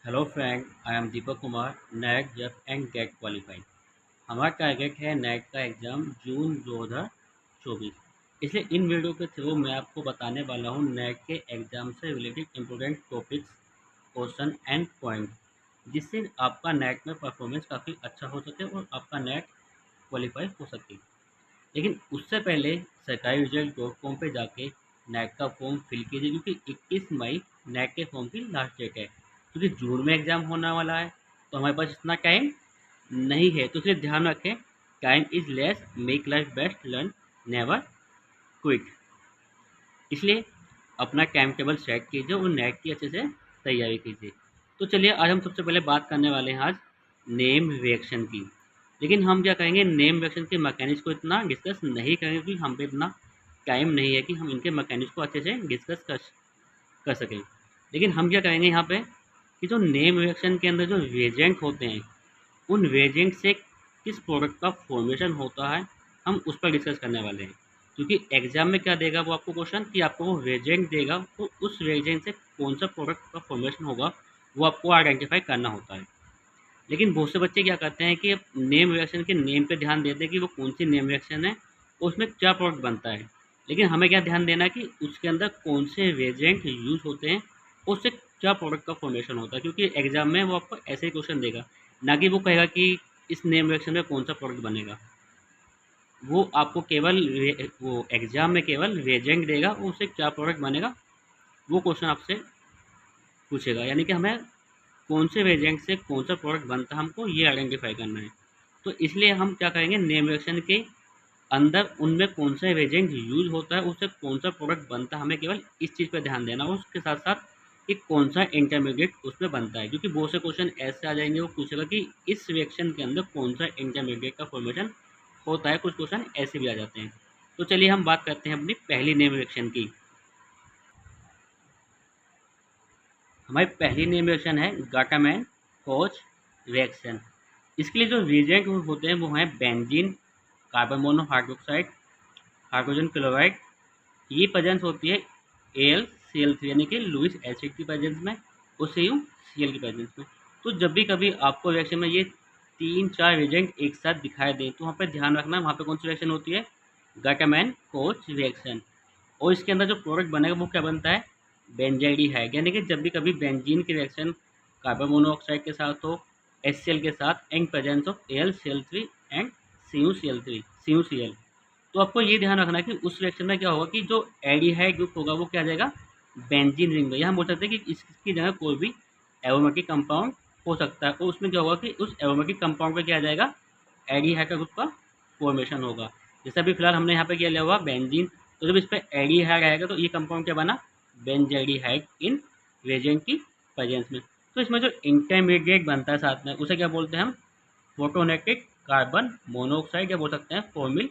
Hello friend, I am Deepak Kumar, NET JRF and get qualified. हमारा target है NET का exam June 2024। इसलिए इन video के थ्रू मैं आपको बताने वाला हूँ नेट के एग्ज़ाम से related important topics, question and point, जिससे आपका नेट में परफॉर्मेंस काफ़ी अच्छा हो सके और आपका नेट क्वालिफाई हो सके। लेकिन उससे पहले सरकारी रिजल्ट डॉट कॉम पर जाके नेट का फॉर्म फिल कीजिए, क्योंकि 21 मई नेट के फॉर्म की लास्ट डेट है। क्योंकि जून में एग्ज़ाम होने वाला है, तो हमारे पास इतना टाइम नहीं है। तो इसलिए ध्यान रखें, time is less, make life best, learn never quit. इसलिए अपना टाइम टेबल सेट कीजिए और नेट की अच्छे से तैयारी कीजिए। तो चलिए, आज हम सबसे पहले बात करने वाले हैं आज नेम रिएक्शन की। लेकिन हम क्या करेंगे, नेम रिएक्शन के मैकेनिक्स को इतना डिस्कस नहीं करेंगे, क्योंकि हम पे इतना टाइम नहीं है कि हम इनके मैकेनिक्स को अच्छे से डिस्कस कर सकें। लेकिन हम क्या करेंगे यहाँ पे कि जो नेम रिएक्शन के अंदर जो रिएजेंट होते हैं, उन रिएजेंट से किस प्रोडक्ट का फॉर्मेशन होता है, हम उस पर डिस्कस करने वाले हैं। क्योंकि एग्जाम में क्या देगा वो आपको क्वेश्चन, कि आपको वो रिएजेंट देगा, तो उस रिएजेंट से कौन सा प्रोडक्ट का फॉर्मेशन होगा वो आपको आइडेंटिफाई करना होता है। लेकिन बहुत से बच्चे क्या करते हैं कि नेम रिएक्शन के नेम पे ध्यान देते हैं कि वो कौन सी नेम रिएक्शन है, उसमें क्या प्रोडक्ट बनता है। लेकिन हमें क्या ध्यान देना कि उसके अंदर कौन से रिएजेंट यूज होते हैं, उससे क्या प्रोडक्ट का फॉर्मेशन होता है। क्योंकि एग्जाम में वो आपको ऐसे ही क्वेश्चन देगा, ना कि वो कहेगा कि इस नेम रिएक्शन में कौन सा प्रोडक्ट बनेगा। वो आपको केवल वो एग्जाम में केवल रिएजेंट देगा, और उससे क्या प्रोडक्ट बनेगा वो क्वेश्चन आपसे पूछेगा। यानी कि हमें कौन से रिएजेंट से कौन सा प्रोडक्ट बनता है, हमको ये आइडेंटिफाई करना है। तो इसलिए हम क्या करेंगे, नेम रिएक्शन के अंदर उनमें कौन सा रिएजेंट यूज होता है, उससे कौन सा प्रोडक्ट बनता है, हमें केवल इस चीज़ पर ध्यान देना। और उसके साथ साथ कि कौन सा इंटरमीडिएट उसमें बनता है, क्योंकि बहुत से क्वेश्चन ऐसे आ जाएंगे, वो पूछेगा कि इस रिएक्शन के अंदर कौन सा इंटरमीडिएट का फॉर्मेशन होता है। कुछ क्वेश्चन ऐसे भी आ जाते हैं। तो चलिए हम बात करते हैं अपनी पहली नेम रिएक्शन की। हमारी पहली नेम रिएक्शन है गाटामैन कोच रिएक्शन। इसके लिए जो रिएजेंट होते हैं वो हैं बेंजीन, कार्बन मोनोहाइड्रोक्साइड, हाइड्रोजन क्लोराइड। ये प्रेजेंस होती है AlCl3 यानी कि लुईस एसिड की प्रेजेंस में, और CuCl की प्रेजेंस में। तो जब भी कभी आपको रिएक्शन में ये 3-4 रिएजेंट एक साथ दिखाई दें, तो वहाँ पे ध्यान रखना वहाँ पे कौन सी रिएक्शन होती है, गाटामैन कोच रिएक्शन। और इसके अंदर जो प्रोडक्ट बनेगा वो क्या बनता है, बेंजाइडीहाइड। यानी कि जब भी कभी बेंजीन की रिएक्शन कार्बन मोनोऑक्साइड के साथ हो, HCl के साथ, and presence of AlCl3 and CuCl, तो आपको ये ध्यान रखना है कि उस रिएक्शन में क्या होगा कि जो एल्डिहाइड ग्रुप होगा वो क्या आ जाएगा, बेंजीन रिंग में। यहाँ हम बोल सकते हैं कि इसकी जगह कोई भी एरोमेटिक कंपाउंड हो सकता है, और उसमें क्या होगा कि उस एरोमेटिक कंपाउंड पे क्या आ जाएगा, एल्डिहाइड का ग्रुप का फॉर्मेशन होगा। जैसे अभी फिलहाल हमने यहाँ पे क्या लिया हुआ, बेंजीन। तो जब इस पर एल्डिहाइड आएगा तो ये कंपाउंड क्या बना, बेंजाइडीहाइड इन रिएजेंट की प्रेजेंस में। तो इसमें जो इंटरमीडिएट बनता है साथ में, उसे क्या बोलते हैं हम, फोटोनेटिक कार्बन मोनोऑक्साइड, या बोल सकते हैं फॉर्मिल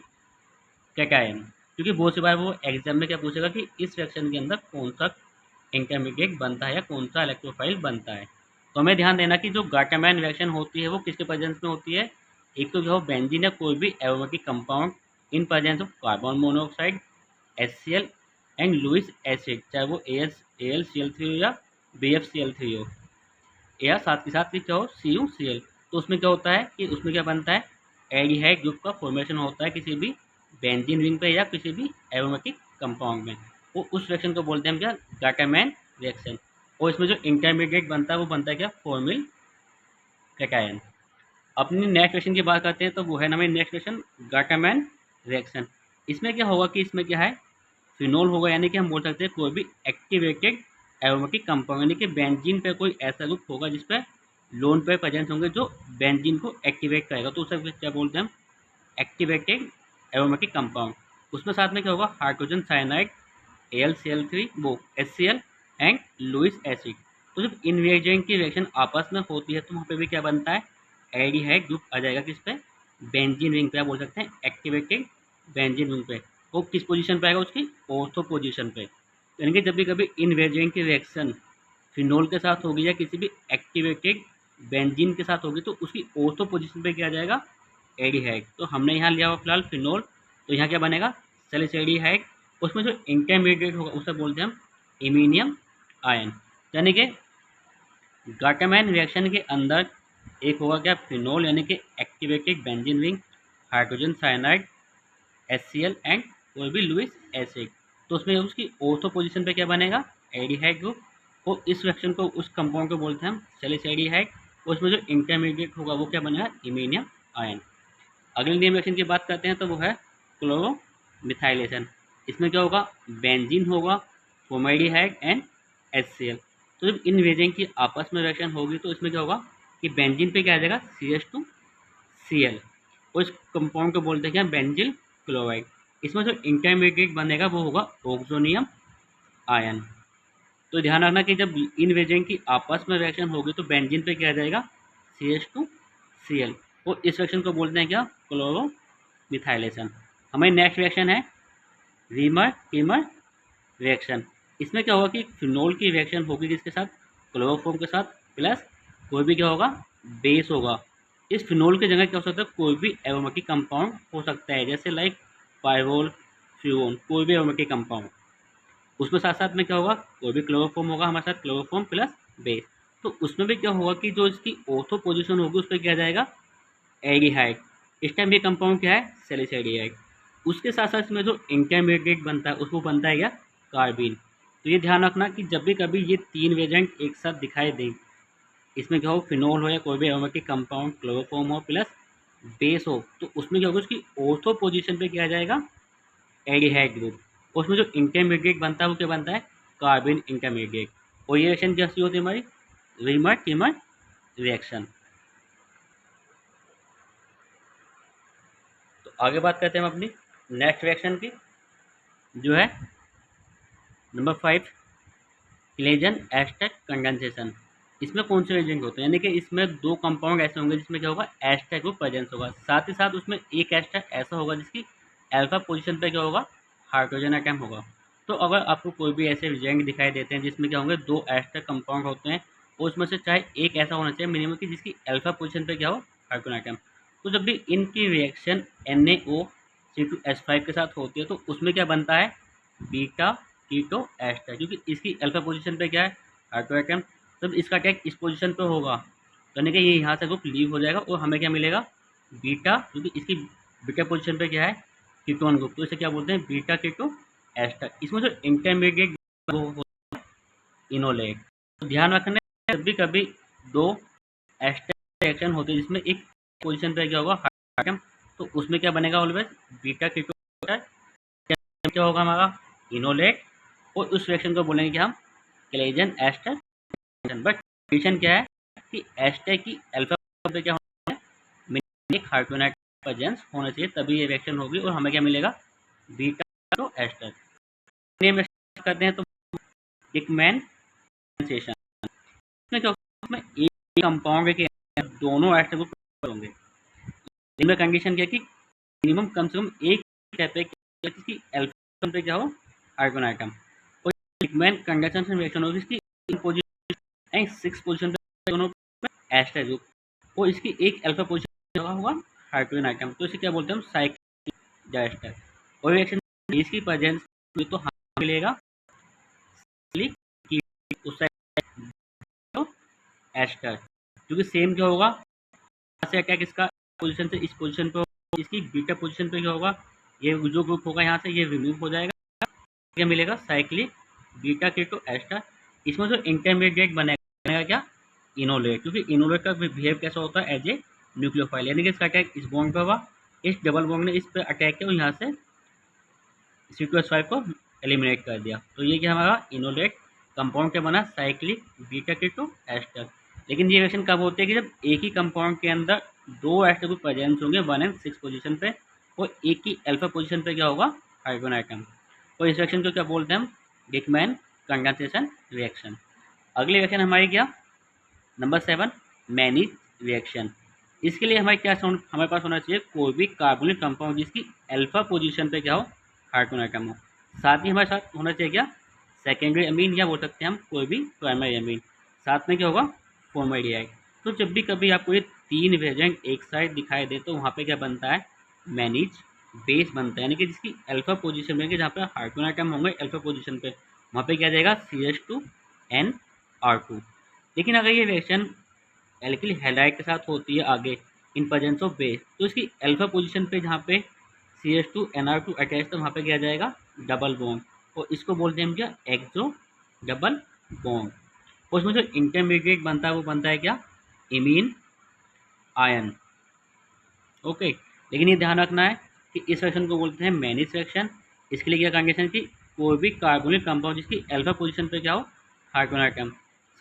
कैटायन। क्योंकि बहुत सी बार वो एग्जाम में क्या पूछेगा कि इस रिएक्शन के अंदर कौन सा इंटरमीडिएट बनता है या कौन सा इलेक्ट्रोफाइल बनता है। तो हमें ध्यान देना कि जो गाटामैन रिएक्शन होती है वो किसके प्रेजेंस में होती है, एक तो जो बेंजीन या कोई भी aromatic compound in presence of carbon monoxide, HCl and Lewis acid, चाहे वो AlCl3 हो या BFCl3 हो, या साथ के साथ क्या हो, CuCl। तो उसमें क्या होता है कि उसमें क्या बनता है, एल्डिहाइड ग्रुप का फॉर्मेशन होता है किसी भी बेंजीन रिंग पे या किसी भी एरोमेटिक कंपाउंड में। वो उस रिएक्शन को बोलते हैं हम क्या, गाटामैन रिएक्शन। और इसमें जो इंटरमीडिएट बनता है वो बनता है क्या, फॉर्मिल कैटायन। अपनी नेक्स्ट रिएक्शन की बात करते हैं, तो वो है हमारी नेक्स्ट रिएक्शन गाटामैन रिएक्शन। इसमें क्या होगा कि इसमें क्या है, फिनोल होगा। यानी कि हम बोल सकते हैं कोई भी एक्टिवेटेड एरोमेटिक कंपाउंड, यानी कि बेंजीन पे कोई ऐसा ग्रुप होगा जिस पे लोन पे प्रेजेंस होंगे जो बेंजीन को एक्टिवेट करेगा, तो उसे क्या बोलते हैं हम, एक्टिवेटेड एरोमेटिक कंपाउंड। उसमें साथ में क्या होगा, हाइड्रोजन साइनाइड, AlCl3, वो HCl एंड लुईस एसिड। तो जब इन रिएजेंट की रिएक्शन आपस में होती है तो वहाँ पे भी क्या बनता है, एल्डिहाइड ग्रुप आ जाएगा किस पे, बेंजीन रिंग पे, आप बोल सकते हैं एक्टिवेटेड बेंजीन रिंग पे। वो किस पोजीशन पे आएगा, उसकी ऑर्थो पोजीशन पे। यानी कि जब भी कभी इन रिएजेंट की रिएक्शन फिनोल के साथ होगी या किसी भी एक्टिवेटेड बेंजीन के साथ होगी, तो उसकी ऑर्थो पोजीशन पे क्या आ जाएगा, एल्डिहाइड। तो हमने यहाँ लिया हुआ फिलहाल फिनोल, तो यहाँ क्या बनेगा, सैलिसाइडीहाइड। उसमें जो इंटरमीडिएट होगा उसे बोलते हैं हम इमीनियम आयन। यानी कि गाटामैन रिएक्शन के अंदर एक होगा क्या, फिनोल यानी कि activated benzene ring, hydrogen cyanide HCl and कोई भी लुईस एसिड। तो उसमें उसकी ऑर्थो पोजीशन पे क्या बनेगा, एल्डिहाइड ग्रुप। और इस रिएक्शन को, उस कंपाउंड को बोलते हैं हम सैलिसाइडिहाइड। और उसमें जो इंटरमीडिएट होगा वो क्या बनेगा, इमीनियम आयन। अगले नेम रिएक्शन की बात करते हैं तो वो है क्लोरो मिथाइलेशन। इसमें क्या होगा, बेंजीन होगा, फॉर्मेल्डिहाइड एंड HCl। तो जब इन रिएजेंट की आपस में रिएक्शन होगी तो इसमें क्या होगा कि बेंजीन पे क्या आ जाएगा, CH2Cl। और इस कंपाउंड को बोलते हैं क्या, बेंजिल क्लोराइड। इसमें जो इंटरमीडिएट बनेगा वो होगा ऑक्सोनियम आयन। तो ध्यान रखना कि जब इन रिएजेंट की आपस में रिएक्शन होगी तो बेंजीन पे क्या आ जाएगा, CH2Cl। और इस रिएक्शन को बोलते हैं क्या, क्लोरो मिथाइलेशन। हमारी नेक्स्ट रिएक्शन है रीमर टीमर रिएक्शन। इसमें क्या होगा कि फिनोल की रिएक्शन होगी किसके साथ, क्लोरोफॉर्म के साथ, प्लस कोई भी क्या होगा, बेस होगा। इस फिनोल की जगह क्या हो सकता है, कोई भी एरोमेटिक कंपाउंड हो सकता है, जैसे लाइक पायरोल, फ्यूरोन, कोई भी एरोमेटिक कंपाउंड। उसमें साथ साथ में क्या होगा, कोई भी क्लोरोफॉर्म होगा हमारे साथ, क्लोरोफॉर्म प्लस बेस। तो उसमें भी क्या होगा कि जो इसकी ऑर्थो पोजिशन होगी उस पर क्या जाएगा, एल्डिहाइड। इस टाइम ये कंपाउंड क्या है, सैलिसाइडिहाइड। उसके साथ साथ इसमें जो इंटरमीडिएट बनता है उसको बनता है क्या, कार्बिन। तो ये ध्यान रखना कि जब भी कभी ये तीन वेजेंट एक साथ दिखाई दें, इसमें क्या हो, फिनोल हो या कोई भी एरोमेटिक कंपाउंड, क्लोरोफॉर्म हो प्लस बेस हो, तो उसमें क्या होगा, उसकी ऑर्थो पोजीशन पे क्या आ जाएगा, एल्डिहाइड ग्रुप। उसमें जो इंटरमीडिएट बनता है वो क्या बनता है, कार्बिन इंटरमीडिएट। और ये रिएक्शन कैसी होती है हमारी, रीमर टीमर रिएक्शन। तो आगे बात करते हैं हम अपनी नेक्स्ट रिएक्शन की, जो है नंबर 5, क्लेजन एस्टर कंडेंसेशन। इसमें कौन से एजेंट होते हैं, यानी कि इसमें दो कंपाउंड ऐसे होंगे जिसमें क्या होगा, एस्टर ग्रुप प्रेजेंस होगा। साथ ही साथ उसमें एक एस्टर ऐसा होगा जिसकी अल्फा पोजीशन पे क्या होगा, हाइड्रोजन एटम होगा। तो अगर आपको कोई भी ऐसे एजेंट दिखाई देते हैं जिसमें क्या होंगे, दो एस्टर कंपाउंड होते हैं और उसमें से चाहे एक ऐसा होना चाहिए मिनिमम की जिसकी अल्फा पोजीशन पे क्या हो, हाइड्रोजन एटम। तो जब भी इनकी रिएक्शन NaOC2H5 के साथ होती है तो उसमें क्या बनता है, बीटा कीटो एस्टर, क्योंकि इसकी अल्फा पोजीशन पे क्या है, हाइड्रो एटम। तब इसका अटैक इस पोजीशन पे होगा, यानी कि ये यहाँ से ग्रुप लीव हो जाएगा और हमें क्या मिलेगा, बीटा, क्योंकि इसकी बीटा पोजीशन पे क्या है, कीटोन ग्रुप। तो इसे क्या बोलते हैं, बीटा कीटो एस्टर। इसमें जो इंटरमीडिएट वो होता है इनोलेट। तो ध्यान रखना जब भी कभी दो एस्टर रिएक्शन होते हैं जिसमें एक पोजीशन पे क्या होगा, हाइड्रो एटम, तो उसमें क्या बनेगा ऑलवेज, बीटा कीटो एस्टर। क्या होगा हमारा, इनोलेट। और उस रिएक्शन को बोलेंगे कि हम क्लेजन एस्टर। बट कंडीशन क्या है कि एस्टर की अल्फा पे क्या होना है, मिनिमम हाइड्रोजन प्रेजेंस होना चाहिए, तभी ये रिएक्शन होगी और हमें क्या मिलेगा, बीटा तो एस्टर। नेम करते हैं तो डिकमैन कंडेंसेशन। इसमें क्या होगा, इसमें एक कंपाउंड के दोनों एस्टर ग्रुप होंगे। इनमें कंडीशन क्या है कि मिनिमम कम से कम एक कहते हैं कि अल्फा पे क्या हो, हाइड्रोजन आइटम। और डिकमैन कंडेंसेशन रिएक्शन होगी इसकी पोजीशन 6 पोजीशन पे दोनों एस्टर ग्रुप और इसकी एक अल्फा पोजीशन होगा हाइड्रोजन आइटम। तो इसे क्या बोलते हैं हम, साइक्लिक डाइएस्टर। और रिएक्शन इसकी प्रेजेंस में तो हमें मिलेगा उस एस्टर, क्योंकि सेम क्या होगा, से अटैक इसका पोजीशन से इस पोजीशन पे, इसकी बीटा पोजीशन पे क्या होगा, ये जो ग्रुप होगा यहाँ से ये रिमूव हो जाएगा, क्या मिलेगा, साइक्लिक बीटा कीटो एस्टर। इसमें जो इंटरमीडिएट बनेगा क्या, इनोलेट, क्योंकि इनोलेट का बिहेव कैसा होता है, एज ए न्यूक्लियोफाइल, यानी कि इसका अटैक इस बॉन्ड पे होगा, इस डबल बॉन्ड ने इस पर अटैक किया और यहाँ से C2H5 को एलिमिनेट कर दिया। तो ये क्या हमारा इनोलेट कंपाउंड क्या बना, साइक्लिक बीटा कीटो एस्टर। लेकिन ये रिएक्शन कब होती है कि जब एक ही कंपाउंड के अंदर दो एस्टर ग्रुप प्रेजेंस होंगे 1 and 6 पोजीशन पे और एक ही अल्फा पोजीशन पे क्या होगा, हाइड्रोजन आइटम। और इस रिएक्शन को क्या बोलते हैं हम, डिकमैन कंडेंसेशन रिएक्शन। अगली रिएक्शन हमारी क्या, नंबर 7, मैनीज रिएक्शन। इसके लिए हमारे हमारे पास होना चाहिए कोई भी कार्बोनिक कंपाउंड जिसकी अल्फा पोजीशन पे क्या हो, हाइड्रोजन आइटम हो। साथ ही हमारे साथ होना चाहिए क्या, सेकेंडरी अमीन, या बोल सकते हैं हम कोई भी प्राइमरी अमीन। साथ में क्या होगा, फॉर्मेल्डिहाइड। तो जब भी कभी आपको ये तीन वेजेंट एक साइड दिखाई दे तो वहाँ पे क्या बनता है, मैनीज बेस बनता है, यानी कि जिसकी अल्फा पोजीशन में जहाँ पे हाइड्रोजन आइटम होंगे अल्फा पोजीशन पे, वहाँ पे क्या जाएगा, CH2NR2। लेकिन अगर ये रिएक्शन एल्किल हैलाइड के साथ होती है आगे इन प्रेजेंस ऑफ बेस, तो इसकी अल्फा पोजीशन पे जहाँ पे CH2NR2 अटैच, तो वहाँ पे क्या जाएगा डबल बॉन्ड, और इसको बोलते हैं हम क्या एक्सो डबल बॉन्ड। और उसमें जो इंटरमीडिएट बनता है वो बनता है क्या इमीन आयन। ओके, लेकिन ये ध्यान रखना है कि इस रिएक्शन को बोलते हैं मैनिस रिएक्शन। इसके लिए क्या कंडीशन की कोई भी कार्बोनिक कंपाउंड जिसकी अल्फा पोजीशन पे क्या हो हाइड्रोजन आइटम,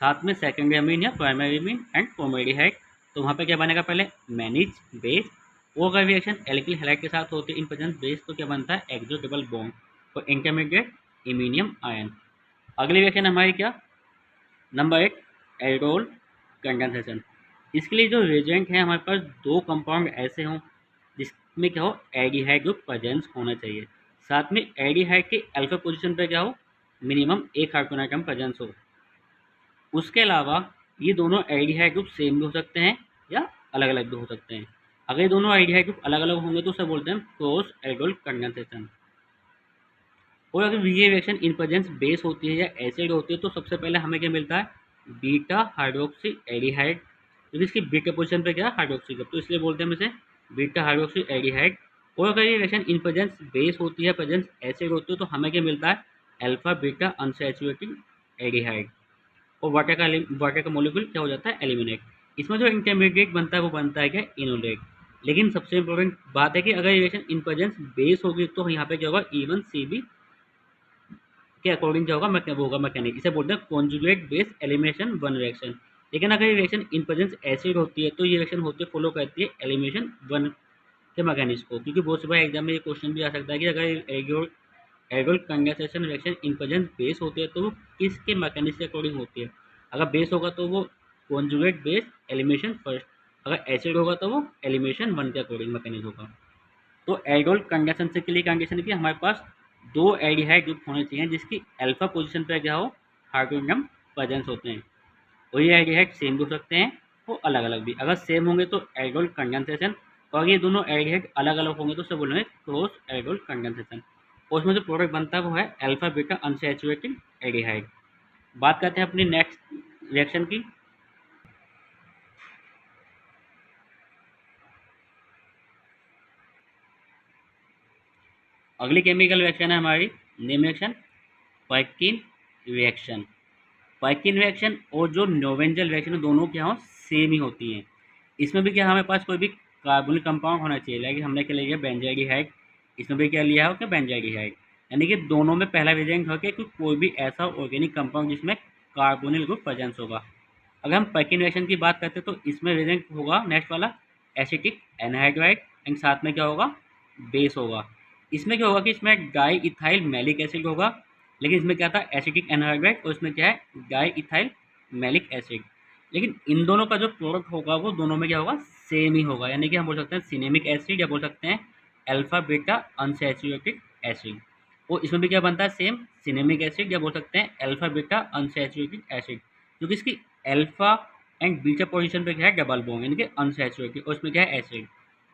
साथ में सेकेंडरी अमीन या प्राइमरी अमीन एंड फॉर्मेल्डिहाइड, तो वहाँ पे क्या बनेगा पहले मैनिज बेस। वो अगर रिएक्शन एल्किल हैलाइड के साथ होती है इन प्रेजेंस बेस, तो क्या बनता है एक्सो डबल बॉन्ड और इंटरमीडिएट इमीनियम आयन। अगली रिएक्शन हमारी क्या नंबर 8 एल्डोल कंडेंसेशन। इसके लिए जो रिएजेंट है हमारे पास दो कंपाउंड ऐसे हों जिसमें क्या हो एल्डिहाइड ग्रुप प्रेजेंस होना चाहिए, साथ में एल्डिहाइड के अल्फा पोजीशन पे क्या हो मिनिमम एक हाइड्रोजन आइटम प्रेजेंस हो। उसके अलावा ये दोनों एल्डिहाइड ग्रुप सेम भी हो सकते हैं या अलग अलग भी हो सकते हैं। अगर ये दोनों एल्डिहाइड ग्रुप अलग अलग होंगे तो उसे बोलते हैं क्रॉस एल्डोल कंडेंसेशन। और अगर ये रिएक्शन इन प्रेजेंस बेस होती है या एसिड होती है, तो सबसे पहले हमें क्या मिलता है बीटा हाइड्रोक्सी एल्डिहाइड, क्योंकि इसकी बीटा पोजीशन पे क्या है हाइड्रोक्सी ग्रुप, तो इसलिए बोलते हैं हम इसे बीटा हाइड्रोक्सी एल्डिहाइड। और अगर ये रिएक्शन इन प्रेजेंस बेस होती है प्रेजेंस एसिड होती है, तो हमें क्या मिलता है अल्फा बीटा अनसैचुरेटेड एल्डिहाइड, और वाटर का मॉलिक्यूल क्या हो जाता है एलिमिनेट। इसमें जो इंटरमीडिएट बनता है वो बनता है क्या इनोलेट। लेकिन सबसे इंपॉर्टेंट बात है कि अगर ये रिएक्शन इन प्रेजेंस बेस होगी तो यहाँ पे क्या होगा E1CB के अकॉर्डिंग क्या होगा वो होगा मैकेनिक, इसे बोलते हैं conjugate base elimination one reaction. लेकिन अगर ये रिएक्शन इन प्रेजेंस एसिड होती है तो ये रिएक्शन होते फॉलो करती है एलिमिनेशन वन के मैकेनिज्म को, क्योंकि बहुत से बार एग्जाम में ये क्वेश्चन भी आ सकता है कि अगर aldol condensation reaction in presence base होती है तो वो किसके मैकेनिज्म के अकॉर्डिंग होती है। अगर बेस होगा तो वो कॉन्जुगेट बेस एलिमिनेशन फर्स्ट, अगर एसिड होगा तो वो एलिमिनेशन वन के अकॉर्डिंग मैकेनिज्म होगा। तो एल्डोल कंडेंसेशन के लिए कंडीशन है कि हमारे पास दो एल्डिहाइड ग्रुप होने चाहिए जिसकी अल्फा पोजीशन पे क्या हो हाइड्रोजन प्रेजेंस होते हैं, और ये एल्डिहाइड सेम भी हो सकते हैं वो अलग अलग भी। अगर सेम होंगे तो एल्डोल कंडेंसेशन, और ये दोनों एल्डिहाइड अलग अलग होंगे तो उसे बोलेंगे क्रॉस एल्डोल कंडेंसेशन। और उसमें जो प्रोडक्ट बनता है वो है अल्फा बीटा अनसैचुरेटेड एल्डिहाइड। बात करते हैं अपनी नेक्स्ट रिएक्शन की। अगली केमिकल रिएक्शन है हमारी name reaction Pekin reaction. Pekin reaction और जो नोवेंजल रिएक्शन दोनों क्या हो सेम ही होती हैं। इसमें भी क्या हमारे पास कोई भी कार्बोनिक कंपाउंड होना चाहिए, लाइक हमने क्या लिया बेंजाइडिहाइड, इसमें भी क्या लिया हो क्या बेंजाइडिहाइड, यानी कि दोनों में पहला रिएजेंट हो कि कोई भी ऐसा ऑर्गेनिक कंपाउंड जिसमें कार्बोनिल ग्रुप प्रेजेंस होगा। अगर हम पैकिन रिएक्शन की बात करते हैं तो इसमें रिएजेंट होगा नेक्स्ट वाला एसिटिक एनहाइड्राइड एंड साथ में क्या होगा बेस होगा। इसमें क्या होगा कि इसमें डाई इथाइल मैलिक एसिड होगा, लेकिन इसमें क्या था एसिटिक एनहाइड्राइड और इसमें क्या है डाई इथाइल मैलिक एसिड। लेकिन इन दोनों का जो प्रोडक्ट होगा वो दोनों में क्या होगा सेम ही होगा, यानी कि हम बोल सकते हैं सिनेमिक एसिड या बोल सकते हैं अल्फा बीटा अनसैचुरेटेड एसिड। और इसमें भी क्या बनता है सेम सिनेमिक एसिड या बोल सकते हैं अल्फा बीटा अनसैचुरेटेड एसिड, क्योंकि इसकी अल्फा एंड बीटा पोजीशन पे क्या है डबल बॉन्ड यानी कि अनसैचुरेटेड, और इसमें क्या है एसिड,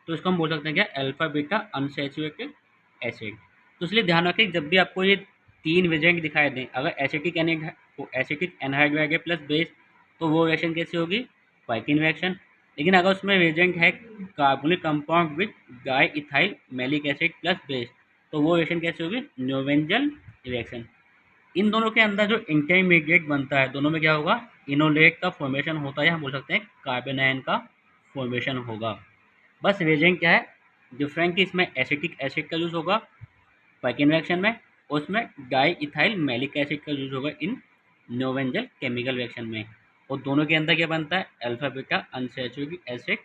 तो इसको हम बोल सकते हैं क्या अल्फा बीटा अनसैचुरेटेड एसिड। तो इसलिए ध्यान रखें जब भी आपको ये तीन रिएजेंट दिखाई दें, अगर एसिटिक एनहाइड्राइड प्लस बेस तो वो रिएक्शन कैसी होगी पैकिन रिएक्शन। लेकिन अगर उसमें रिएजेंट है carbonic compound with di ethyl malic acid plus base तो वो रिएक्शन कैसी होगी नोवेंजल रिएक्शन। इन दोनों के अंदर जो इंटरमीडिएट बनता है दोनों में क्या होगा इनोलेट का फॉर्मेशन होता है, हम बोल सकते हैं कार्बन आयन का फॉर्मेशन होगा। बस रिएजेंट क्या है डिफरेंट कि इसमें एसिटिक एसिड का यूज़ होगा पैकिन रिएक्शन में, और उसमें डाई इथाइल मैलिक एसिड का यूज़ होगा इन नोवेंजल केमिकल रिएक्शन में। और दोनों के अंदर क्या बनता है अल्फा बीटा अनसैचुरेटेड एसिड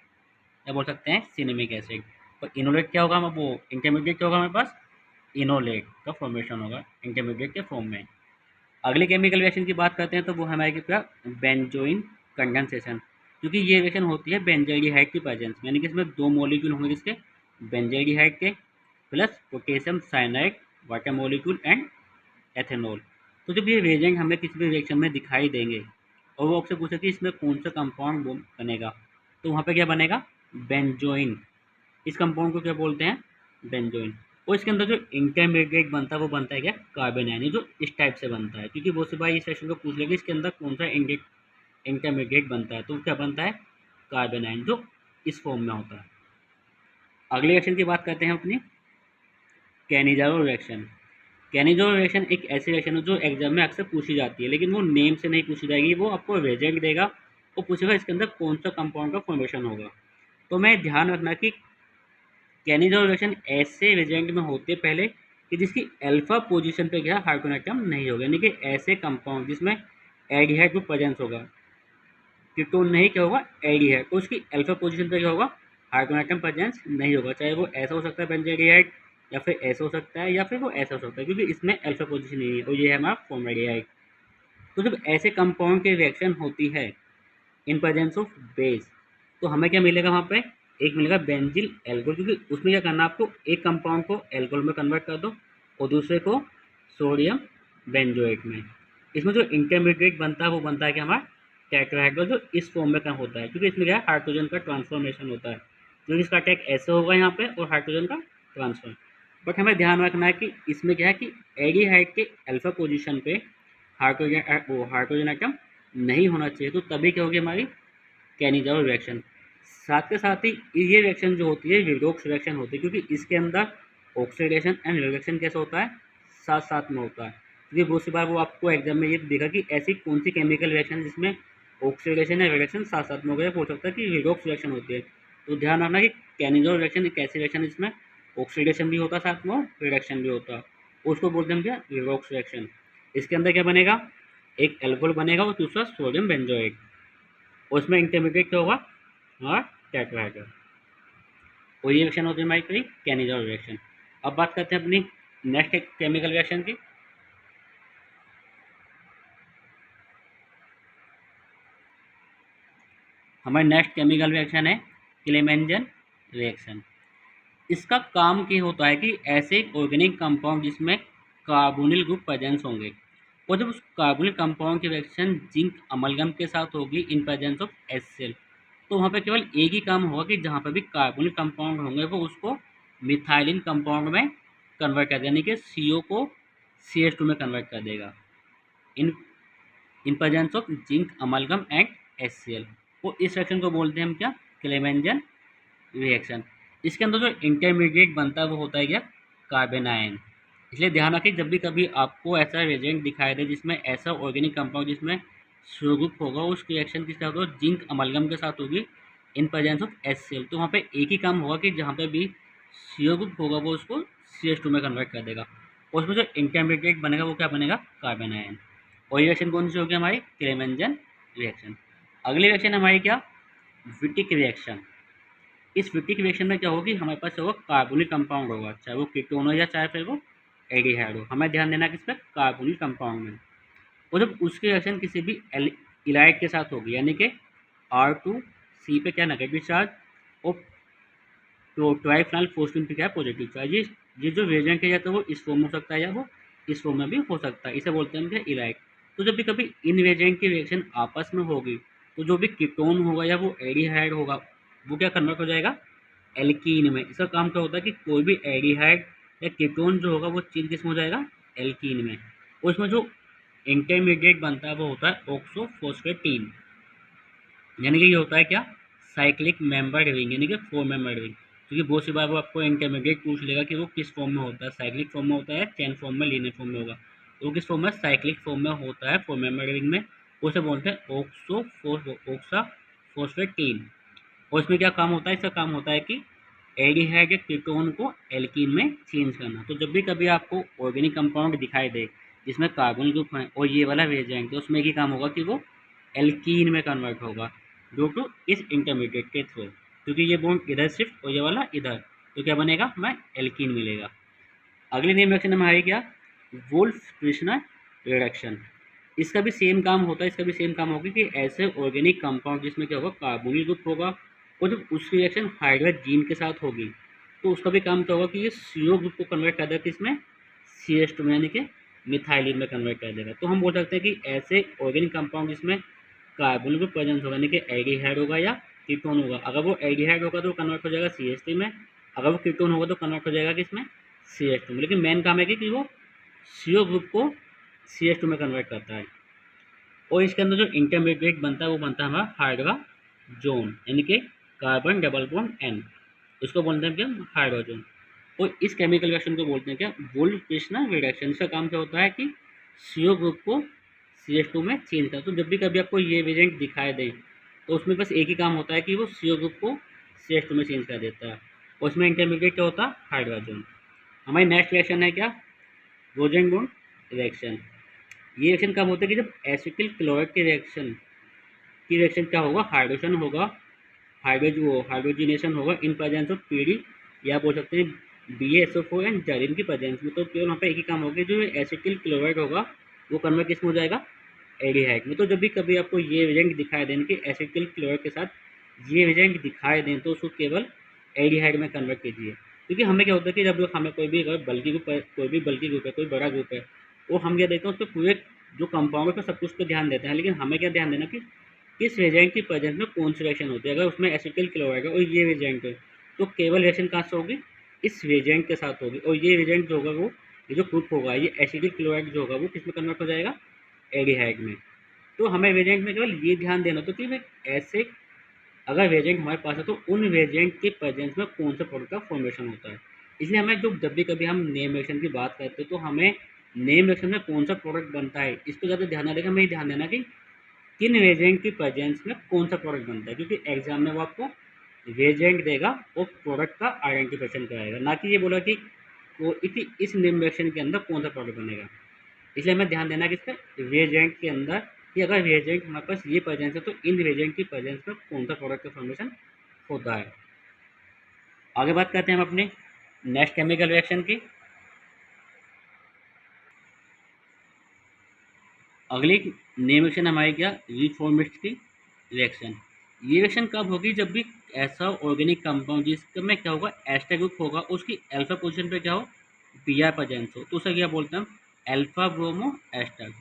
या बोल सकते हैं सिनेमिक एसिड। और इनोलेट क्या होगा वो इंटरमीडिएट क्या होगा हमारे पास इनोलेट का फॉर्मेशन होगा इंटरमीडिएट के फॉर्म में। अगले केमिकल रिएक्शन की बात करते हैं तो वो हमारे क्या बेंजोइन कंडेंसेशन, क्योंकि ये रिएक्शन होती है बेंजाइडिहाइड की प्रेजेंस में, यानी कि इसमें दो मॉलिक्यूल होंगे जिसके बेंजाइडिहाइड के plus potassium cyanide water molecule and ethanol. तो जब ये रिएजेंट हमें किसी भी रिएक्शन में दिखाई देंगे और वो आपसे पूछे कि इसमें कौन सा कंपाउंड बनेगा, तो वहाँ पे क्या बनेगा बेंजोइन। इस कंपाउंड को क्या बोलते हैं बेंजोइन। और इसके अंदर जो इंटरमीडिएट बनता है वो बनता है क्या कार्बन आयन, जो इस टाइप से बनता है, क्योंकि बहुत से बार इस सेक्शन को पूछ लेंगे इसके अंदर कौन सा इंटरमीडिएट बनता है, तो क्या बनता है, कार्बन आयन, जो इस फॉर्म में होता है। अगले रिएक्शन की बात करते हैं अपनी, कैनिजारो रिएक्शन। कैनिजारो रिएक्शन एक ऐसी रिएक्शन है जो एग्जाम में अक्सर पूछी जाती है, लेकिन वो नेम से नहीं पूछी जाएगी, वो आपको रिएजेंट देगा, वो पूछेगा इसके अंदर कौन सा कंपाउंड का फॉर्मेशन होगा। तो मैं ध्यान रखना कि कैनिजारो रिएक्शन ऐसे रिएजेंट में होती है पहले कि जिसकी अल्फा पोजीशन पे क्या हाइड्रोजन एटम नहीं होगा, यानी कि ऐसे कंपाउंड जिसमें एल्डिहाइड ग्रुप प्रेजेंस होगा, कीटोन नहीं क्या होगा, एल्डिहाइड, तो उसकी अल्फा पोजीशन पे क्या होगा, हाइड्रोजन एटम प्रेजेंस नहीं होगा, चाहे वो ऐसा हो सकता है बेंजोएल्डिहाइड, या फिर ऐसा हो सकता है, या फिर वो ऐसा हो सकता है, क्योंकि इसमें अल्फा पोजीशन नहीं है, और ये है हमारा फॉर्मल्डिहाइड। तो जब ऐसे कंपाउंड की रिएक्शन होती है इन प्रेजेंस ऑफ बेस, तो हमें क्या मिलेगा वहाँ पे, एक मिलेगा बेंजिल एल्कोहल, क्योंकि उसमें क्या करना है आपको, एक कंपाउंड को एल्कोहल में कन्वर्ट कर दो और दूसरे को सोडियम बेंजोएट में। इसमें जो इंटरमीडिएट बनता है वो बनता है कि हमारा टेट्राहेड्रल, जो इस फॉर्म में होता है, क्योंकि इसमें क्या है, हाइड्रोजन का ट्रांसफॉर्मेशन होता है, क्योंकि इसका अटैक ऐसे होगा यहाँ पे और हाइड्रोजन का ट्रांसफर। बट हमें ध्यान रखना है कि इसमें क्या है कि एल्डिहाइड के अल्फा पोजीशन पे हाइड्रोजन एटम नहीं होना चाहिए, तो तभी क्या होगी हमारी कैनिजारो रिएक्शन। साथ के साथ ही ये रिएक्शन जो होती है रिडॉक्स रिएक्शन होती है, क्योंकि इसके अंदर ऑक्सीडेशन एंड रिडक्शन कैसे होता है, साथ साथ में होता है। क्योंकि बहुत सी बार वो आपको एग्जाम में ये देखा कि ऐसी कौन सी केमिकल रिएक्शन जिसमें ऑक्सीडेशन या रिडक्शन साथ साथ में हो गया, हो सकता है कि रिडॉक्स रिएक्शन होती है। तो ध्यान रखना कि कैनिजारो रिएक्शन एक ऐसी रिएक्शन है जिसमें ऑक्सीडेशन भी होता है साथ में और रिडक्शन भी होता है, उसको बोलते हैं क्या, रिडॉक्स रिएक्शन। इसके अंदर क्या बनेगा, एक एल्कोहल बनेगा और दूसरा सोडियम बेंजोएट, और उसमें इंटरमीडिएट क्या होगा, और टेट्राहेड्रल, और ये रिएक्शन होती है हमारी कैनिजारो रिएक्शन। अब बात करते हैं अपनी नेक्स्ट केमिकल रिएक्शन की। हमारी नेक्स्ट केमिकल रिएक्शन है क्लेमेंजन रिएक्शन। इसका काम क्या होता है कि ऐसे ऑर्गेनिक कंपाउंड जिसमें कार्बोनिल ग्रुप प्रेजेंस होंगे, और जब उस कार्बोनिल कंपाउंड की रिएक्शन जिंक अमलगम के साथ होगी इन प्रेजेंस ऑफ HCl, तो वहाँ पे केवल एक ही काम होगा कि जहाँ पे भी कार्बोनिल कंपाउंड होंगे वो उसको मिथाइलिन कंपाउंड में कन्वर्ट कर देगा, यानी कि CO को CH2 में कन्वर्ट कर देगा in in presence of zinc amalgam and HCl। वो इस रिएक्शन को बोलते हैं हम क्या, क्लेमेंजन रिएक्शन। इसके अंदर जो इंटरमीडिएट बनता है वो होता है क्या, कार्बन आयन। इसलिए ध्यान रखें जब भी कभी आपको ऐसा रिएजेंट दिखाई दे जिसमें ऐसा ऑर्गेनिक कंपाउंड जिसमें CO ग्रुप होगा, उस रिएक्शन किसके साथ होगा, जिंक अमलगम के साथ होगी इन प्रेजेंस ऑफ HCl, तो वहाँ पे एक ही काम होगा कि जहाँ पे भी CO ग्रुप होगा वो उसको CH2 में कन्वर्ट कर देगा, और उसमें जो इंटरमीडिएट बनेगा वो क्या बनेगा, कार्बन आयन। और ये रिएक्शन कौन सी होगी हमारी, क्लेमेंजन रिएक्शन। अगली रिएक्शन हमारी क्या, विटिक रिएक्शन। इस विटिक रिएक्शन में क्या होगी, हमारे पास होगा कार्बोनिक कंपाउंड होगा, चाहे वो कीटोन हो या चाहे फिर वो एल्डिहाइड हो, हमें ध्यान देना किस पे, कार्बोनिक कंपाउंड में। और जब उसकी रिएक्शन किसी भी इलाइट के साथ होगी, यानी कि R2C पे क्या नेगेटिव चार्ज और ट्राइफेनॉल फोस्फेट पे क्या पॉजिटिव चार्ज, ये जो रिएजेंट है या तो वो इस फॉर्म में हो सकता है या वो इस फॉर्म में भी हो सकता है, इसे बोलते हैं हम क्या, इलाइट। तो जब भी कभी इन रिएजेंट की रिएक्शन आपस में होगी, तो जो भी कीटोन होगा या वो एल्डिहाइड होगा वो क्या कन्वर्ट हो जाएगा एल्कीन में। इसका काम क्या होता है कि कोई भी एल्डिहाइड या कीटोन जो होगा वो चेंज किस में हो जाएगा, एल्कीन में। और उसमें जो इंटरमीडिएट बनता है वो होता है ऑक्सोफॉस्फेटीन, यानी कि ये होता है क्या, साइक्लिक मेंबर्ड रिंग, यानी कि 4 मेंबर्ड रिंग। क्योंकि बहुत सी बार वो आपको इंटरमीडिएट पूछ लेगा कि वो किस फॉर्म में होता है, साइक्लिक फॉर्म में होता है, चेन फॉर्म में, लीनियर फॉर्म में होगा, तो वो किस फॉर्म में, साइक्लिक फॉर्म में होता है, 4 मेंबर्ड रिंग में, उसे बोलते हैं ऑक्साफॉस्फेटीन। और इसमें क्या काम होता है, इसका काम होता है कि एल्डिहाइड या कीटोन को एल्कीन में चेंज करना। तो जब भी कभी आपको ऑर्गेनिक कंपाउंड दिखाई दे जिसमें कार्बन ग्रुप है और ये वाला रिएजेंट, तो उसमें एक ही काम होगा कि वो एल्कीन में कन्वर्ट होगा ड्यू टू इस इंटरमीडिएट के थ्रू, क्योंकि ये बॉन्ड इधर शिफ्ट और ये वाला इधर, तो क्या बनेगा, हमें एल्कीन मिलेगा। अगली नेम रिएक्शन हमारी क्या, वुल्फ क्रिश्नर रिडक्शन। इसका भी सेम काम होता है, इसका भी सेम काम होगा कि ऐसे ऑर्गेनिक कंपाउंड जिसमें क्या होगा, कार्बोनिल ग्रुप होगा, और जब उसकी रिएक्शन हाइड्रोजन के साथ होगी तो उसका भी काम क्या होगा कि ये CO ग्रुप को कन्वर्ट कर देगा इसमें CH2 में, यानी कि मिथाइलिन में कन्वर्ट कर देगा। तो हम बोल सकते हैं कि ऐसे ऑर्गेनिक कंपाउंड जिसमें कार्बोनिल ग्रुप प्रेजेंस होगा, यानी कि एल्डिहाइड होगा या कीटोन होगा, अगर वो एल्डिहाइड होगा तो कन्वर्ट हो जाएगा CH3 में, अगर वो कीटोन होगा तो कन्वर्ट हो जाएगा किसमें, CH2 में। लेकिन मेन काम है कि वो CO ग्रुप को CH2 में कन्वर्ट करता है। और इसके अंदर जो इंटरमीडिएट बनता है वो बनता है हमारा हाइड्रोजन, यानी कि कार्बन डबल बॉन्ड N, इसको बोलते हैं क्या, हाइड्रोजन। और इस केमिकल रिएक्शन को बोलते हैं क्या, वोल्फ-क्रिस्टनर रिडक्शन। इसका काम क्या होता है कि CO ग्रुप को CH2 में चेंज करता है। तो जब भी कभी आपको ये रिएजेंट दिखाई दे तो उसमें बस एक ही काम होता है कि वो CO ग्रुप को CH2 में चेंज कर देता है, और उसमें इंटरमीडिएट क्या होता है, हाइड्रोजन। हमारी नेक्स्ट रिएक्शन है क्या, रोजेनबॉर्न रिएक्शन। ये रिएक्शन कब होता है कि जब एसिटिल क्लोराइड की रिएक्शन क्या होगा, हाइड्रोजन होगा, हाइड्रोजिनेशन होगा इन प्रेजेंस ऑफ पीडी, या बोल सकते हैं BaSO4 एंड जाइलिन की प्रेजेंस में। तो केवल वहाँ पे एक ही काम होगा, जो एसिटिल क्लोराइड होगा वो कन्वर्ट किस में हो जाएगा, एल्डिहाइड में। तो जब भी कभी आपको ये रिएजेंट दिखाई दें कि एसिटिल क्लोराइड के साथ ये रिएजेंट दिखाई दें तो उसको केवल एल्डिहाइड में कन्वर्ट कीजिए। क्योंकि हमें क्या होता है कि जब हमें कोई भी अगर बल्कि ग्रुप है, कोई भी बल्कि ग्रुप है, कोई बड़ा ग्रुप है, वो हम क्या देखते हैं, उस पर पूरे जो कंपाउंड है उस पर सब कुछ पे ध्यान देते हैं, लेकिन हमें क्या ध्यान देना कि किस रिएजेंट की प्रेजेंस में कौन सी रिएक्शन होती है। अगर उसमें एसिटिल क्लोराइड है और ये रिएजेंट है तो केवल रिएक्शन कहाँ से होगी, इस रिएजेंट के साथ होगी। और ये रिएजेंट जो होगा वो, ये जो ग्रुप होगा, ये एसिटिल क्लोराइड जो होगा वो किस में कन्वर्ट हो जाएगा, एल्डिहाइड में। तो हमें रिएजेंट में केवल ये ध्यान देना होता है कि ऐसे अगर रिएजेंट हमारे पास है तो उन रिएजेंट के प्रेजेंस में कौन सा प्रोडक्ट का फॉर्मेशन होता है। इसलिए हमें जो जब भी कभी हम नेम रिएक्शन की बात करते हैं तो हमें नेम रिएक्शन में कौन सा प्रोडक्ट बनता है इस पर ज़्यादा ध्यान ना देगा, हमें ये ध्यान देना कि किन रिएजेंट की प्रेजेंस में कौन सा प्रोडक्ट बनता है। क्योंकि एग्जाम में वो आपको रिएजेंट देगा और प्रोडक्ट का आइडेंटिफिकेशन कराएगा, ना कि ये बोला कि इस नेम रिएक्शन के अंदर कौन सा प्रोडक्ट बनेगा। इसलिए हमें ध्यान देना कि इसका रिएजेंट के अंदर, कि अगर रिएजेंट हमारे पास ये प्रेजेंस है तो इन रिएजेंट की प्रेजेंस में कौन सा प्रोडक्ट का फॉर्मेशन होता है। आगे बात करते हैं हम अपने नेक्स्ट केमिकल रिएक्शन की। अगली नेम रिएक्शन हमारी क्या, रिफॉर्मिस्ट की रिएक्शन। ये रिएक्शन कब होगी, जब भी ऐसा ऑर्गेनिक कंपाउंड जिसमें क्या होगा, एस्टर ग्रुप होगा, उसकी अल्फा पोजीशन पे क्या हो, Br प्रेजेंस हो, तो उसे क्या बोलते हैं हम, अल्फा ब्रोमो एस्टर।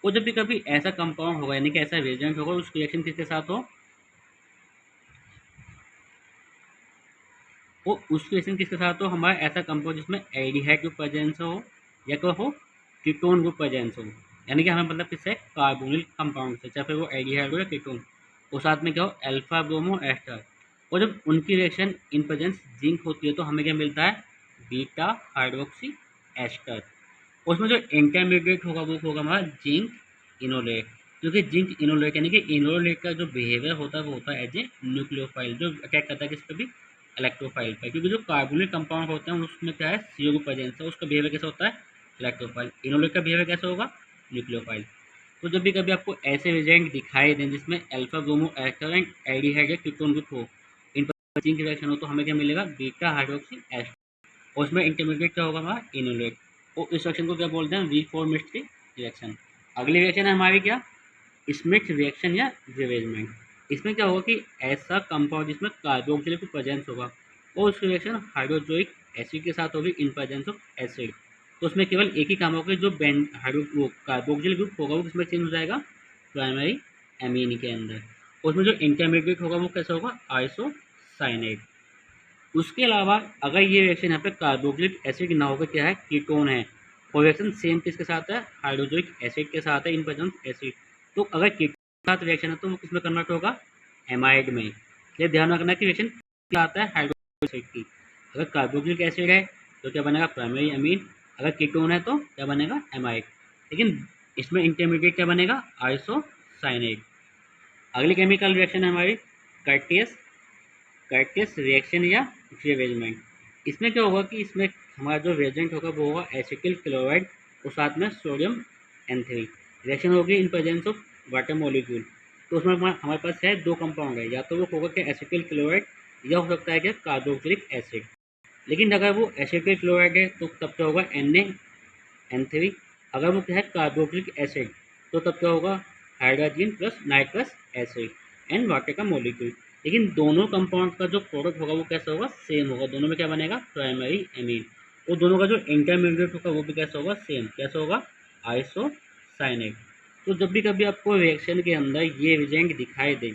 और जब भी कभी ऐसा कंपाउंड होगा, यानी कि ऐसा रिएजेंट होगा, उसकी रिएक्शन किसके साथ हो, वो उसकी रिएक्शन किसके साथ हो, हमारा ऐसा कंपाउंड जिसमें एल्डिहाइड ग्रुप प्रेजेंस हो या क्या हो, कीटोन ग्रुप प्रेजेंस हो। यानी कि हमें मतलब किससे, कार्बोनिल कंपाउंड से, चाहे फिर वो एल्डिहाइड हो या कीटोन, और साथ में क्या हो, अल्फा ब्रोमो एस्टर। और जब उनकी रिएक्शन इन प्रेजेंस जिंक होती है तो हमें क्या मिलता है, बीटा हाइड्रोक्सी एस्टर। उसमें जो इंटरमीडिएट होगा वो होगा हमारा जिंक इनोलेट। क्योंकि जिंक इनोलेट यानी कि इनोलेट का जो बिहेवियर होता है वो होता है एज ए न्यूक्लियोफाइल, जो अटैक करता है किस पे भी, इलेक्ट्रोफाइल पर। क्योंकि जो कार्बोनिक कंपाउंड होते हैं उसमें क्या है, CO की प्रेजेंस है, उसका बिहेवियर कैसा होता है, इलेक्ट्रोफाइल। इनोलेट का बिहेवियर कैसा होगा, न्यूक्लियोफाइल। तो जब भी कभी आपको ऐसे रिएजेंट दिखाई दें जिसमें alpha bromo ester and aldehyde या कीटोन ग्रुप हो, इन पर जिंक रिएक्शन हो, तो हमें क्या मिलेगा, बीटा हाइड्रोक्सी एस्टर। और उसमें इंटरमीडिएट क्या होगा हमारा, इनोलेट। और इस रिएक्शन को क्या बोलते हैं, रिफॉर्मिस्ट की रिएक्शन। अगली रिएक्शन है हमारी क्या, स्मिथ रिएक्शन या रिवेजमेंट। इसमें क्या होगा कि ऐसा कंपाउंड जिसमें कार्बोक्सिलिक की प्रेजेंस होगा और उसकी रिएक्शन हाइड्रोक्लोरिक एसिड के साथ होगी इन प्रेजेंस ऑफ एसिड। तो उसमें केवल एक ही काम होगा, जो वो कार्बोक्सिलिक ग्रुप होगा वो किसमें चेंज हो जाएगा, प्राइमरी एमीन के अंदर। उसमें जो इंटरमीडिएट होगा वो कैसा होगा, आइसोसाइनेट। उसके अलावा अगर ये रिएक्शन यहाँ पे कार्बोक्सिलिक एसिड ना होकर क्या है, कीटोन है, और रिएक्शन सेम किसके साथ है, हाइड्रोक्लोरिक एसिड के साथ है इन प्रेजेंस एसिड, तो अगर कीटोन के साथ रिएक्शन है तो वो किसमें कन्वर्ट होगा, एमाइड में। ये ध्यान रखना कि रिएक्शन क्या आता है, हाइड्रोक्लोरिक एसिड की। अगर कार्बोक्सिलिक एसिड है तो क्या बनेगा, प्राइमरी अमीन। अगर कीटोन है तो क्या बनेगा, एमाइड। लेकिन इसमें इंटरमीडिएट क्या बनेगा, आइसोसाइनेट। अगली केमिकल रिएक्शन है हमारी कर्टियस रिएक्शन या रिवेजमेंट। इसमें क्या होगा कि इसमें हमारा जो रिएजेंट होगा वो होगा एसिटिल क्लोराइड और साथ में सोडियम N3। रिएक्शन होगी इन प्रेजेंस ऑफ वाटर मॉलिक्यूल। तो उसमें हमारे पास है दो कंपाउंड है, या तो वो होगा क्या, एसिटिल क्लोराइड, या हो सकता है क्या, कार्बोक्सिलिक एसिड। लेकिन अगर वो एसिटिल क्लोराइड है तो तब क्या होगा, Na N3। अगर वो क्या है, कार्बोक्सिलिक एसिड, तो तब क्या होगा, hydrogen plus nitrous acid and water का मॉलिक्यूल। लेकिन दोनों कंपाउंड का जो प्रोडक्ट होगा वो कैसा होगा, सेम होगा। दोनों में क्या बनेगा, प्राइमरी एमीन। और दोनों का जो इंटरमीडिएट होगा वो भी कैसा होगा, सेम। कैसा होगा, आइसोसाइनेट। तो जब भी कभी आपको रिएक्शन के अंदर ये रिएजेंट दिखाई दे,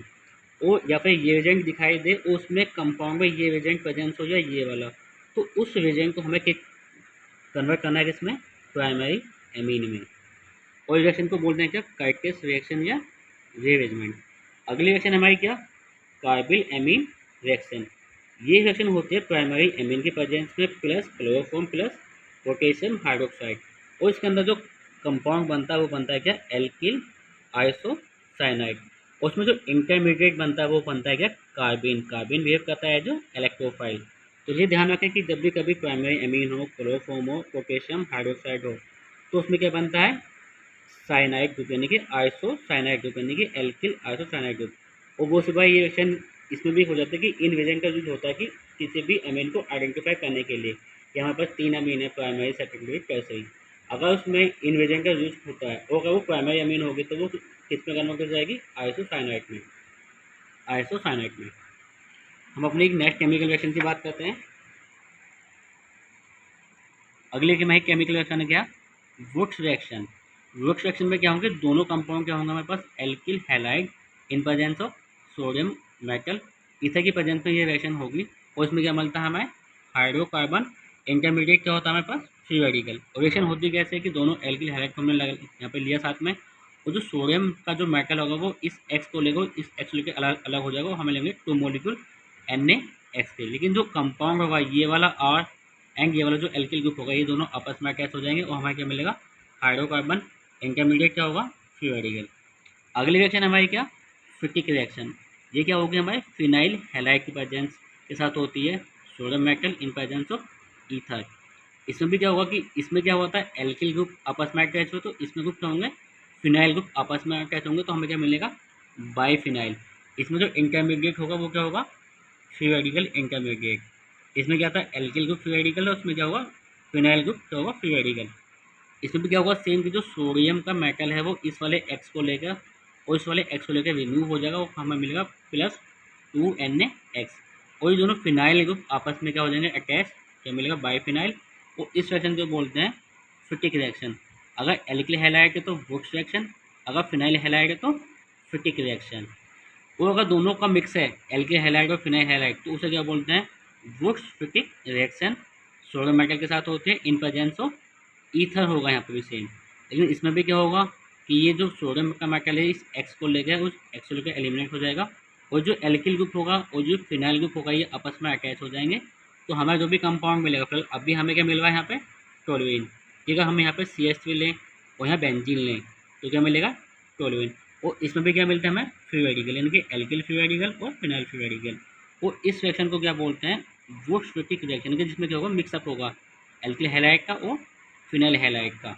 और या फिर ये रिएजेंट दिखाई दे उसमें कंपाउंड में ये रिएजेंट प्रेजेंस हो जाए ये वाला, तो उस रिएजेंट को हमें कन्वर्ट करना है किसमें, प्राइमरी एमीन में। और रिएक्शन को बोलते हैं क्या, कर्टिस रिएक्शन या रीअरेंजमेंट। अगली रिएक्शन हमारी क्या, कार्बिल एमीन रिएक्शन। ये रिएक्शन होती है प्राइमरी एमीन के प्रेजेंस में plus chloroform plus potassium hydroxide, और इसके अंदर जो कंपाउंड बनता है वो बनता है क्या, एल्किल आइसोसाइनाइड। उसमें जो इंटरमीडिएट बनता है वो बनता है क्या, कार्बिन। कार्बिन बिहेव करता है जो इलेक्ट्रोफाइल। तो ये ध्यान रखें कि जब भी कभी प्राइमरी एमीन हो, क्लोरोफॉर्म हो, पोटेशियम हाइड्रोक्साइड हो, तो उसमें क्या बनता है, साइनाइड ग्रुप यानी कि आइसोसाइनाइड ग्रुप यानी कि एल्किल आइसोसाइनाइड ग्रुप। और वो सुबह ये रिएक्शन इसमें भी हो जाता है कि इन रिएजेंट का यूज होता है कि किसी भी अमीन को आइडेंटिफाई करने के लिए। यहाँ पर 3 अमीन है, प्राइमरी सेकेंडरी टर्सरी। अगर उसमें इन रिएजेंट का यूज होता है और अगर वो प्राइमरी अमीन होगी तो वो किस में कन्वर्ट हो जाएगी, आइसोसाइनाइड में। आइसोसाइनाइड में हम अपनी एक नेक्स्ट केमिकल रिएक्शन की बात करते हैं। अगले की हमारी केमिकल रिएक्शन है क्या, वुड्स रिएक्शन। वुड्स रिएक्शन में क्या होंगे, दोनों कंपाउंड क्या होंगे हमारे पास, alkyl halide in presence of sodium metal ether की प्रेजेंस में ये रिएक्शन होगी। और इसमें क्या मिलता है हमें, हाइड्रोकार्बन इंटरमीडिएट क्या होता है हमारे पास, फ्री रेडिकल। और रिएक्शन होती कैसे है कि दोनों एल्किल हैलाइड को हमने यहाँ पे लिया साथ में, और जो सोडियम का जो मेटल होगा वो इस एक्स को लेगा, इस एक्स लेकर अलग अलग हो जाएगा, हमें लेंगे 2 मॉलिक्यूल NaX के। लेकिन जो कंपाउंड होगा ये वाला R एंड ये वाला जो एल्किल ग्रुप होगा, ये दोनों आपस में अटैच हो जाएंगे और हमें क्या मिलेगा, हाइड्रोकार्बन इंटरमीडिएट क्या होगा, फ्री रेडिकल। अगली रिएक्शन हमारी क्या, फिटिक रिएक्शन। ये क्या होगी, हमारे फिनाइल हैलाइड की प्रेजेंस के साथ होती है sodium metal in presence of ether. इसमें भी क्या होगा कि इसमें क्या होता है, एल्किल ग्रुप आपस में अटैच हो, तो इसमें ग्रुप क्या होंगे, फिनाइल ग्रुप आपस में अटैच होंगे, तो हमें क्या मिलेगा, बाईफिनाइल। इसमें जो इंटरमीडिएट होगा वो क्या होगा, फ्री रेडिकल इंटरमीडिएट। इसमें क्या था, एल्किल ग्रुप फ्री रेडिकल है, उसमें क्या होगा, फिनाइल ग्रुप क्या होगा, फ्री रेडिकल। इसमें भी क्या होगा, सेम कि जो सोडियम का मेटल है वो इस वाले एक्स को लेकर और इस वाले एक्स को लेकर रिमूव हो जाएगा, और हमें मिलेगा +2 NaX। और ये दोनों फिनाइल ग्रुप आपस में क्या हो जाएंगे, अटैच, क्या मिलेगा, बाईफिनाइल। और इस रिएक्शन को बोलते हैं फिटिक रिएक्शन। अगर एल्किल हैलाइड है तो वुड्स रिएक्शन, अगर फिनाइल हैलाइड है तो फिटिक रिएक्शन। और अगर दोनों का मिक्स है, एल्किल हैलाइड और फिनाइल हैलाइड, तो उसे क्या बोलते हैं, Wurtz Fittig reaction. Sodium metal के साथ होते हैं इन प्रेजेंस ऑफ ईथर होगा यहाँ पे भी सेम। लेकिन इसमें भी क्या होगा कि ये जो सोडियम का मेटल है इस एक्स को लेकर उस एक्स को लेकर एलिमिनेट हो जाएगा, और जो एल्किल ग्रुप होगा और जो फिनाइल ग्रुप होगा ये आपस में अटैच हो जाएंगे। तो हमें जो भी कंपाउंड मिलेगा, फिर अभी हमें क्या मिल रहा है यहाँ पे, टोलुइन। ठीक है, हम यहाँ पे CH3 लें और यहाँ बेंजीन लें तो क्या मिलेगा, टोलुइन। और इसमें भी क्या मिलता है हमें, फ्री रेडिकल यानी कि एल्किल फ्री रेडिकल और फिनाइल फ्री रेडिकल। और इस रिएक्शन को क्या बोलते हैं, वुड्स फिटिक रिएक्शन, कि जिसमें क्या होगा, मिक्सअप होगा एल्किल हैलाइड का और फिनाइल हैलाइड का।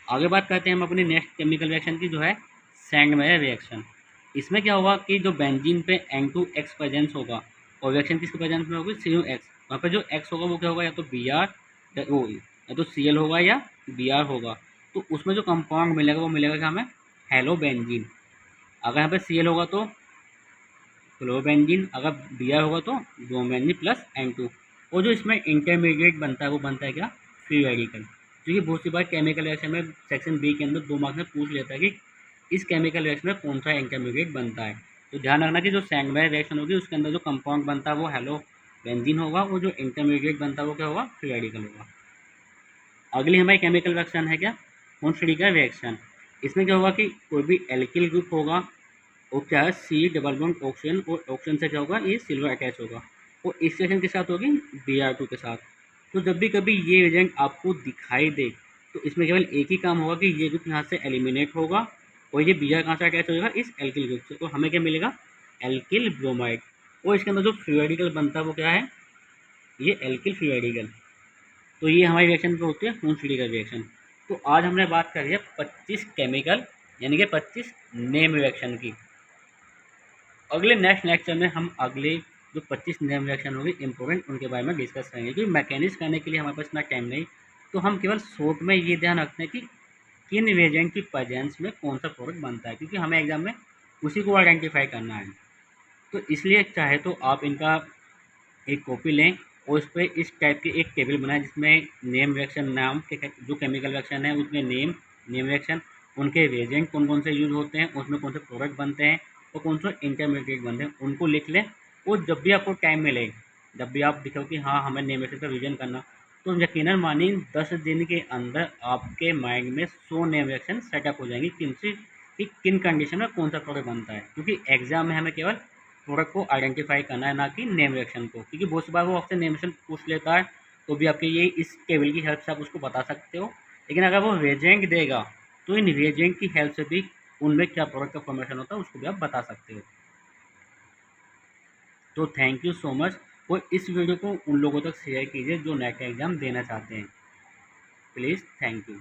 आगे बात करते हैं हम अपनी नेक्स्ट केमिकल रिएक्शन की, जो है सैंडमेयर रिएक्शन। इसमें क्या होगा कि जो बेंजीन पे N2X प्रेजेंस होगा और रिएक्शन किसके प्रेजेंस में होगी, COX। वहाँ पे जो X होगा वो क्या होगा, या तो Br या तो Cl होगा या Br होगा। तो उसमें जो कंपाउंड मिलेगा वो मिलेगा क्या हमें, हेलोबेंजीन। अगर यहाँ पे Cl होगा तो क्लोरोबेंजीन, अगर Br होगा तो ब्रोमेंजीन प्लस N2। और जो इसमें इंटरमीडिएट बनता है वो बनता है क्या, फ्री रेडिकल। क्योंकि बहुत सी बार केमिकल रिएक्शन में सेक्शन बी के अंदर 2 मार्क्स में पूछ लेता है कि इस केमिकल रिएक्शन में कौन सा इंटरमीडिएट बनता है। तो ध्यान रखना कि जो सैंडमेयर रिएक्शन होगी उसके अंदर जो कंपाउंड बनता है वो हेलोबेंजीन होगा, और जो इंटरमीडिएट बनता है वो क्या होगा, फ्री रेडिकल होगा। अगली हमारी केमिकल रिएक्शन है क्या, हॉर्न-श्रोडिंगर रिएक्शन। इसमें क्या होगा कि कोई भी एल्किल ग्रुप होगा और क्या है, C डबल बॉन्ड ऑक्सीजन, और ऑक्सीजन से क्या होगा, ये सिल्वर अटैच होगा, और इस रिएक्शन के साथ होगी Br2 के साथ। तो जब भी कभी ये रिएजेंट आपको दिखाई दे तो इसमें केवल एक ही काम होगा कि ये ग्रुप यहाँ से एलिमिनेट होगा और ये Br कहाँ से अटैच हो जाएगा, इस एल्किल ग्रुप से। तो हमें क्या मिलेगा, एल्किल ब्रोमाइड। और इसके अंदर जो फ्री रेडिकल बनता है वो क्या है, ये एल्किल फ्री रेडिकल। तो ये हमारी रिएक्शन पे होती है हॉर्न-श्रोडिंगर रिएक्शन। तो आज हमने बात करी है 25 केमिकल यानी कि 25 नेम रिएक्शन की। अगले नेक्स्ट लेक्चर में हम अगले जो 25 नेम रिएक्शन होगी इंपॉर्टेंट, उनके बारे में डिस्कस करेंगे। क्योंकि मैकेनिक्स करने के लिए हमारे पास इतना टाइम नहीं, तो हम केवल शॉर्ट में ये ध्यान रखते हैं कि किन रिएजेंट की प्रेजेंस में कौन सा प्रोडक्ट बनता है, क्योंकि हमें एग्जाम में उसी को आइडेंटिफाई करना है। तो इसलिए चाहे तो आप इनका एक कॉपी लें और उस पर इस टाइप की एक टेबल बनाएं जिसमें नेम रिएक्शन, नाम के जो केमिकल रिएक्शन है उसमें नेम रिएक्शन, उनके रिएजेंट कौन कौन से यूज होते हैं, उसमें कौन से प्रोडक्ट बनते हैं और कौन सा इंटरमीडिएट बनते हैं, उनको लिख लें। और जब भी आपको टाइम मिले, जब भी आप दिखाओ कि हाँ हमें नेम रिएक्शन का रिवीजन करना, तो यकीनन मानिए 10 दिन के अंदर आपके माइंड में 100 नेम रिएक्शन सेटअप हो जाएंगे कि किन कंडीशन में कौन सा प्रोडक्ट बनता है, क्योंकि एग्जाम में हमें केवल प्रोडक्ट को आइडेंटिफाई करना है, ना कि नेम रिएक्शन को, क्योंकि बहुत सी बार वो आपसे नेम रिएक्शन पूछ लेता है, तो भी आपके ये इस टेबल की हेल्प से आप उसको बता सकते हो। लेकिन अगर वो रिएजेंट देगा तो इन रिएजेंट की हेल्प से भी उनमें क्या प्रोडक्ट का फॉर्मेशन होता है उसको भी आप बता सकते हो। तो थैंक यू सो मच। और इस वीडियो को उन लोगों तक शेयर कीजिए जो नेट का एग्ज़ाम देना चाहते हैं। Please, thank you.